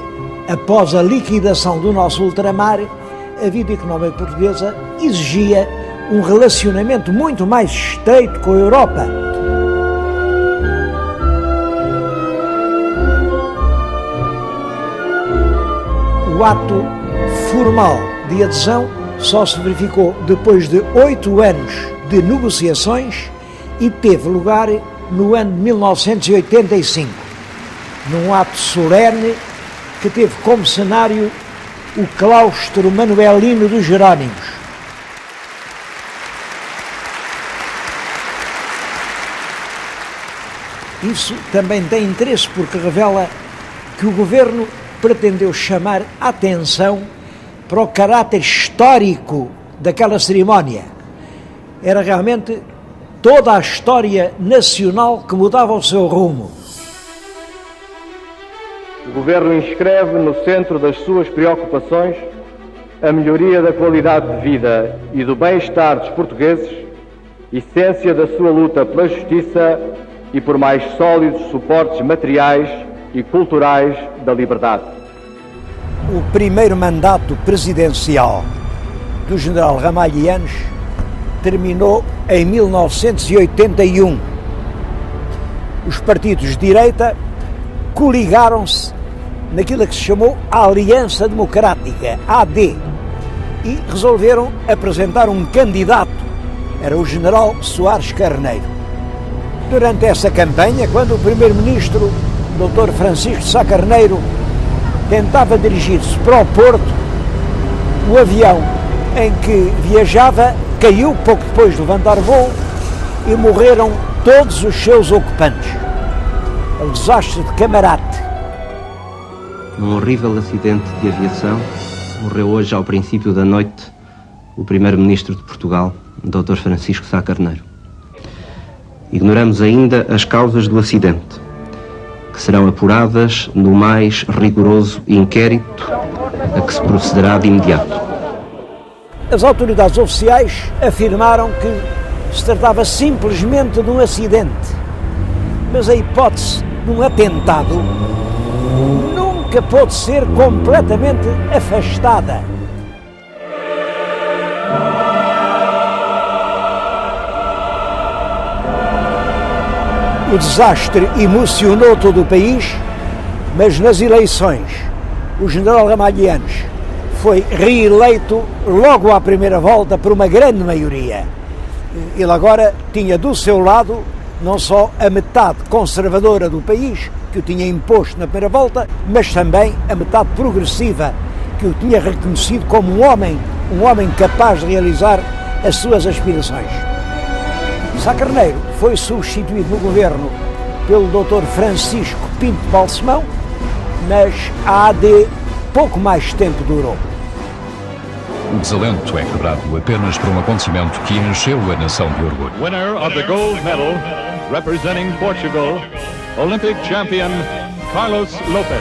após a liquidação do nosso ultramar, a vida económica portuguesa exigia um relacionamento muito mais estreito com a Europa. O ato formal de adesão só se verificou depois de 8 anos de negociações e teve lugar no ano de 1985, num ato solene que teve como cenário o claustro manuelino dos Jerónimos. Isso também tem interesse porque revela que o governo pretendeu chamar a atenção para o caráter histórico daquela cerimónia. Era realmente toda a história nacional que mudava o seu rumo. O Governo inscreve no centro das suas preocupações a melhoria da qualidade de vida e do bem-estar dos portugueses, essência da sua luta pela justiça e por mais sólidos suportes materiais e culturais da liberdade. O primeiro mandato presidencial do general Ramalhianes terminou em 1981. Os partidos de direita coligaram-se naquilo que se chamou a Aliança Democrática, AD, e resolveram apresentar um candidato, era o general Soares Carneiro. Durante essa campanha, quando o primeiro-ministro, Dr. Francisco de Sá Carneiro, tentava dirigir-se para o Porto, o avião em que viajava caiu pouco depois de levantar voo e morreram todos os seus ocupantes. É o desastre de Camarate. Num horrível acidente de aviação, morreu hoje, ao princípio da noite, o primeiro-ministro de Portugal, Dr. Francisco Sá Carneiro. Ignoramos ainda as causas do acidente, que serão apuradas no mais rigoroso inquérito a que se procederá de imediato. As autoridades oficiais afirmaram que se tratava simplesmente de um acidente, mas a hipótese de um atentado nunca pode ser completamente afastada. O desastre emocionou todo o país, mas nas eleições o general Ramalhianes foi reeleito logo à primeira volta por uma grande maioria. Ele agora tinha do seu lado não só a metade conservadora do país, que o tinha imposto na primeira volta, mas também a metade progressiva, que o tinha reconhecido como um homem capaz de realizar as suas aspirações. Sá Carneiro foi substituído no governo pelo Dr. Francisco Pinto Balsemão, mas a AD pouco mais tempo durou. O desalento é quebrado apenas por um acontecimento que encheu a nação de orgulho. Winner of the gold medal, representing Portugal, Olympic champion Carlos Lopes.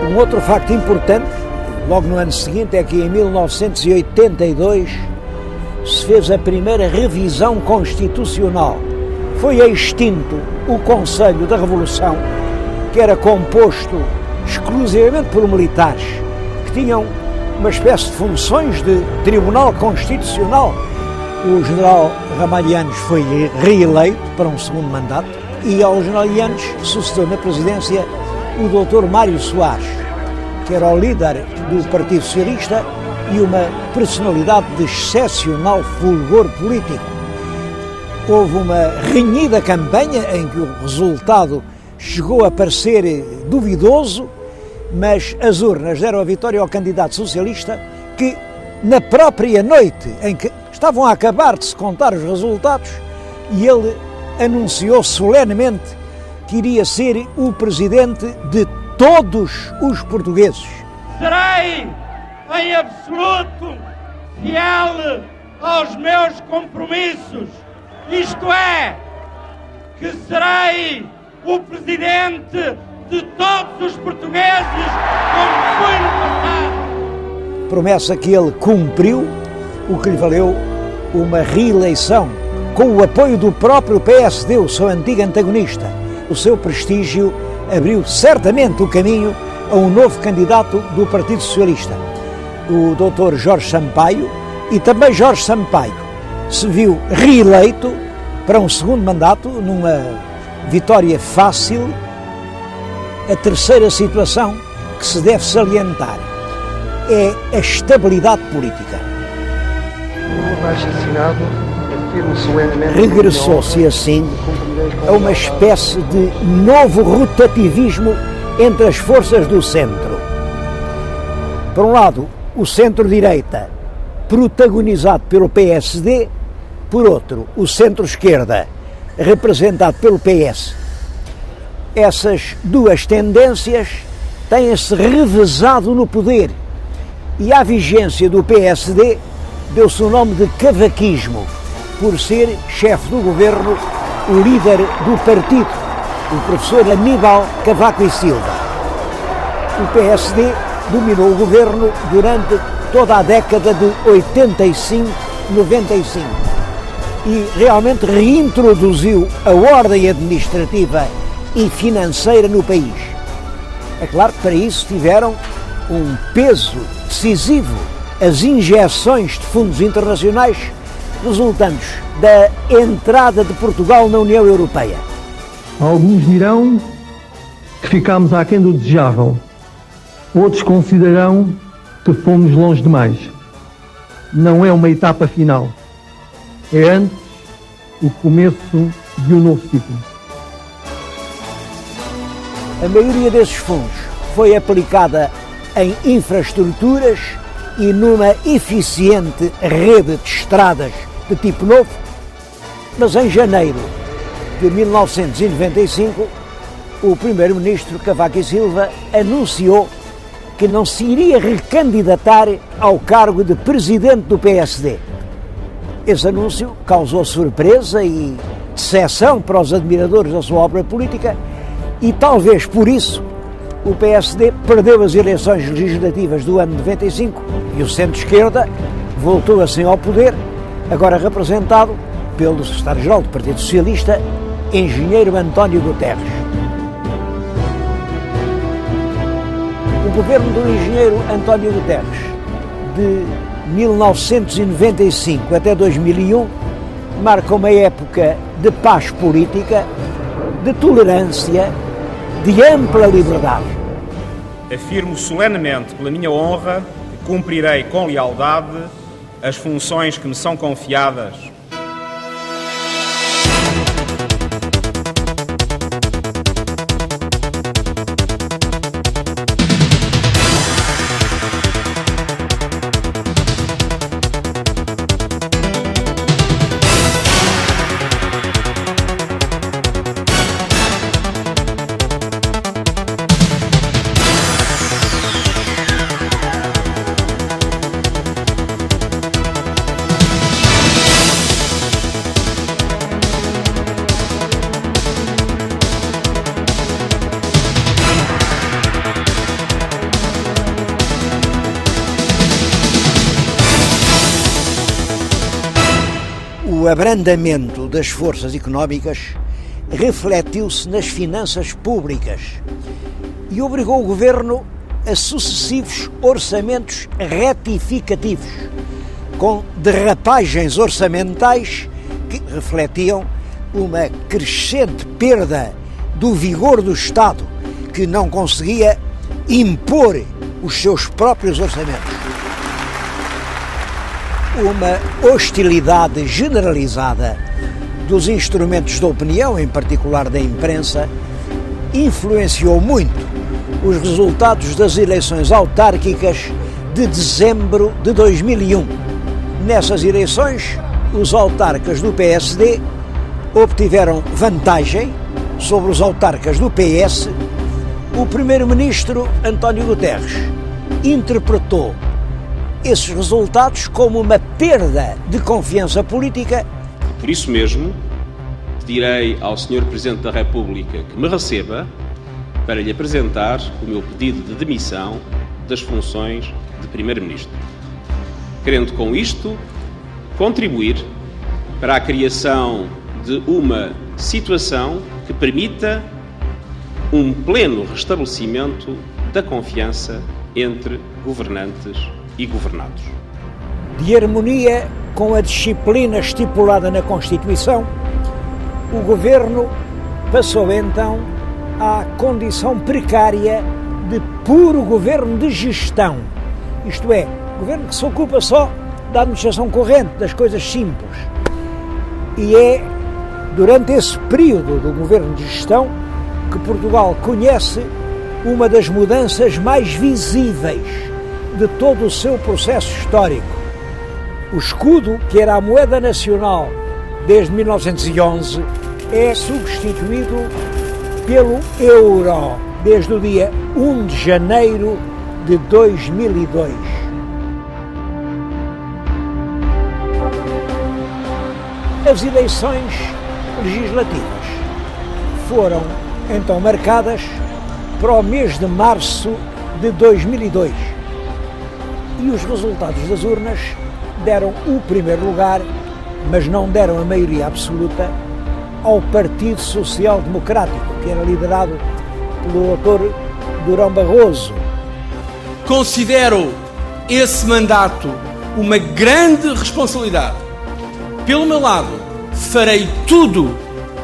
Um outro facto importante, logo no ano seguinte, é que em 1982 se fez a primeira revisão constitucional. Foi extinto o Conselho da Revolução, que era composto exclusivamente por militares, que tinham uma espécie de funções de Tribunal Constitucional. O general Ramalhianes foi reeleito para um segundo mandato e ao general Ramalhianes sucedeu na presidência o Dr. Mário Soares, que era o líder do Partido Socialista e uma personalidade de excepcional fulgor político. Houve uma renhida campanha em que o resultado chegou a parecer duvidoso, mas as urnas deram a vitória ao candidato socialista, que na própria noite em que estavam a acabar de se contar os resultados, e ele anunciou solenemente que iria ser o presidente de todos os portugueses. Serei, em absoluto, fiel aos meus compromissos, isto é, que serei o presidente de todos os portugueses, como fui no passado. Promessa que ele cumpriu, o que lhe valeu uma reeleição, com o apoio do próprio PSD, o seu antigo antagonista. O seu prestígio abriu certamente o caminho a um novo candidato do Partido Socialista, o Dr. Jorge Sampaio, e também Jorge Sampaio se viu reeleito para um segundo mandato, numa vitória fácil. A terceira situação que se deve salientar é a estabilidade política. Regressou-se assim a uma espécie de novo rotativismo entre as forças do centro. Por um lado, o centro-direita, protagonizado pelo PSD, por outro, o centro-esquerda, representado pelo PS. Essas duas tendências têm-se revezado no poder e à vigência do PSD deu-se o nome de cavaquismo, por ser chefe do governo o líder do partido, o professor Aníbal Cavaco e Silva. O PSD dominou o governo durante toda a década de 85-95 e realmente reintroduziu a ordem administrativa e financeira no país. É claro que para isso tiveram um peso decisivo as injeções de fundos internacionais resultantes da entrada de Portugal na União Europeia. Alguns dirão que ficámos aquém do desejável. Outros considerarão que fomos longe demais. Não é uma etapa final. É antes o começo de um novo ciclo. A maioria desses fundos foi aplicada em infraestruturas e numa eficiente rede de estradas de tipo novo, mas em janeiro de 1995, o primeiro-ministro Cavaco e Silva anunciou que não se iria recandidatar ao cargo de presidente do PSD. Esse anúncio causou surpresa e decepção para os admiradores da sua obra política e talvez por isso o PSD perdeu as eleições legislativas do ano de 95 e o centro-esquerda voltou assim ao poder, agora representado pelo secretário-geral do Partido Socialista, engenheiro António Guterres. O governo do engenheiro António Guterres, de 1995 até 2001, marca uma época de paz política, de tolerância, de ampla liberdade. Afirmo solenemente pela minha honra que cumprirei com lealdade as funções que me são confiadas. O abrandamento das forças económicas refletiu-se nas finanças públicas e obrigou o governo a sucessivos orçamentos retificativos, com derrapagens orçamentais que refletiam uma crescente perda do vigor do Estado, que não conseguia impor os seus próprios orçamentos. Uma hostilidade generalizada dos instrumentos de opinião, em particular da imprensa, influenciou muito os resultados das eleições autárquicas de dezembro de 2001. Nessas eleições, os autarcas do PSD obtiveram vantagem sobre os autarcas do PS O primeiro-ministro António Guterres interpretou esses resultados como uma perda de confiança política. Por isso mesmo, pedirei ao Sr. Presidente da República que me receba para lhe apresentar o meu pedido de demissão das funções de Primeiro-Ministro, querendo com isto contribuir para a criação de uma situação que permita um pleno restabelecimento da confiança entre governantes e governados. De harmonia com a disciplina estipulada na Constituição, o Governo passou então à condição precária de puro governo de gestão, isto é, governo que se ocupa só da administração corrente, das coisas simples. E é durante esse período do governo de gestão que Portugal conhece uma das mudanças mais visíveis de todo o seu processo histórico. O escudo, que era a moeda nacional desde 1911, é substituído pelo euro desde o dia 1 de janeiro de 2002. As eleições legislativas foram então marcadas para o mês de março de 2002 e os resultados das urnas deram o primeiro lugar, mas não deram a maioria absoluta ao Partido Social Democrático, que era liderado pelo Dr. Durão Barroso. Considero esse mandato uma grande responsabilidade. Pelo meu lado, farei tudo,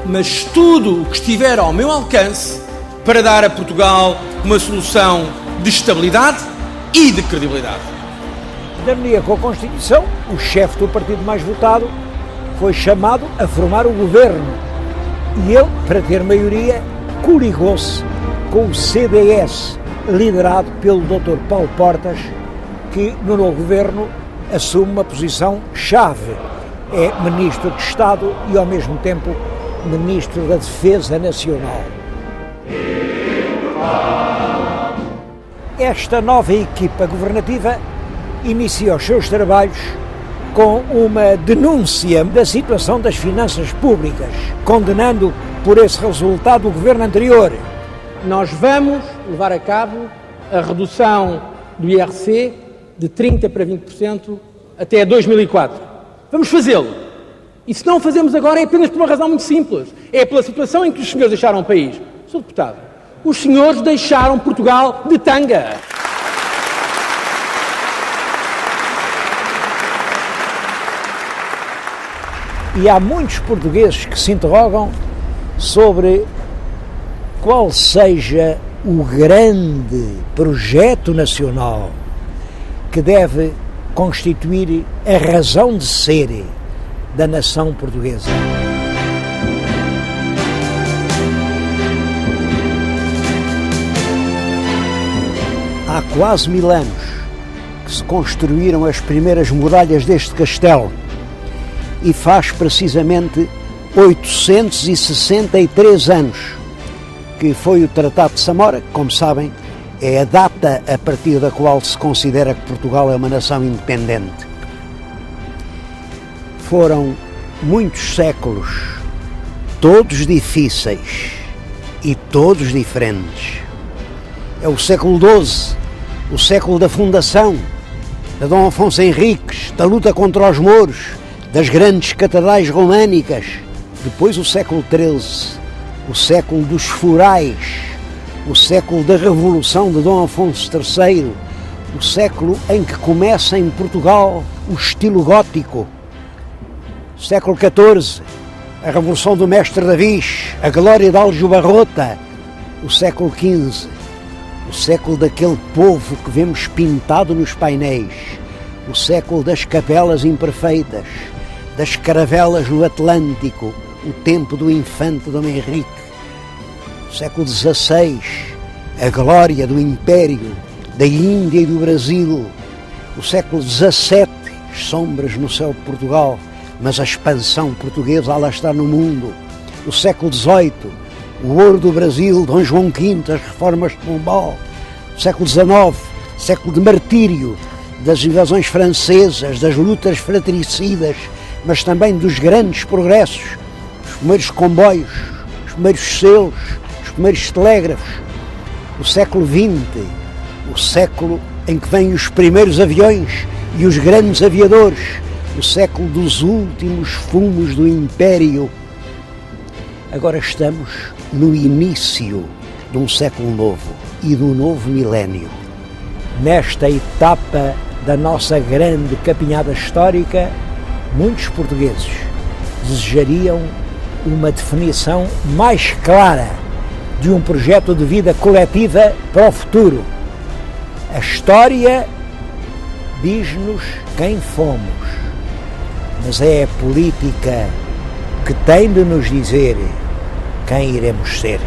mas tudo o que estiver ao meu alcance para dar a Portugal uma solução de estabilidade e de credibilidade. De harmonia com a Constituição, o chefe do partido mais votado foi chamado a formar o governo e ele, para ter maioria, coligou-se com o CDS, liderado pelo Dr. Paulo Portas, que no novo governo assume uma posição-chave. É Ministro de Estado e, ao mesmo tempo, Ministro da Defesa Nacional. Esta nova equipa governativa inicia os seus trabalhos com uma denúncia da situação das finanças públicas, condenando por esse resultado o governo anterior. Nós vamos levar a cabo a redução do IRC de 30% para 20% até 2004. Vamos fazê-lo. E se não o fazemos agora é apenas por uma razão muito simples. É pela situação em que os senhores deixaram o país. Sr. Deputado, os senhores deixaram Portugal de tanga. E há muitos portugueses que se interrogam sobre qual seja o grande projeto nacional que deve constituir a razão de ser da nação portuguesa. Há quase 1000 anos que se construíram as primeiras muralhas deste castelo e faz precisamente 863 anos que foi o Tratado de Samora, que, como sabem, é a data a partir da qual se considera que Portugal é uma nação independente. Foram muitos séculos, todos difíceis e todos diferentes. É o século XII, o século da fundação, de Dom Afonso Henriques, da luta contra os mouros, das grandes catedrais românicas. Depois o século XIII, o século dos forais, o século da Revolução de Dom Afonso III, o século em que começa em Portugal o estilo gótico, o século XIV, a Revolução do Mestre Davis, a glória de Aljubarrota, o século XV, o século daquele povo que vemos pintado nos painéis, o século das capelas imperfeitas, das caravelas no Atlântico, o tempo do infante Dom Henrique, o século XVI, a glória do Império, da Índia e do Brasil, o século XVII, as sombras no céu de Portugal, mas a expansão portuguesa a lá está no mundo, o século XVIII, o ouro do Brasil, Dom João V, as reformas de Pombal, século XIX, século de martírio, das invasões francesas, das lutas fratricidas, mas também dos grandes progressos, os primeiros comboios, os primeiros selos, os primeiros telégrafos, o século XX, o século em que vêm os primeiros aviões e os grandes aviadores, o século dos últimos fumos do Império. Agora estamos no início de um século novo e do novo milénio. Nesta etapa da nossa grande capinhada histórica, muitos portugueses desejariam uma definição mais clara de um projeto de vida coletiva para o futuro. A história diz-nos quem fomos, mas é a política que tem de nos dizer quem iremos ser.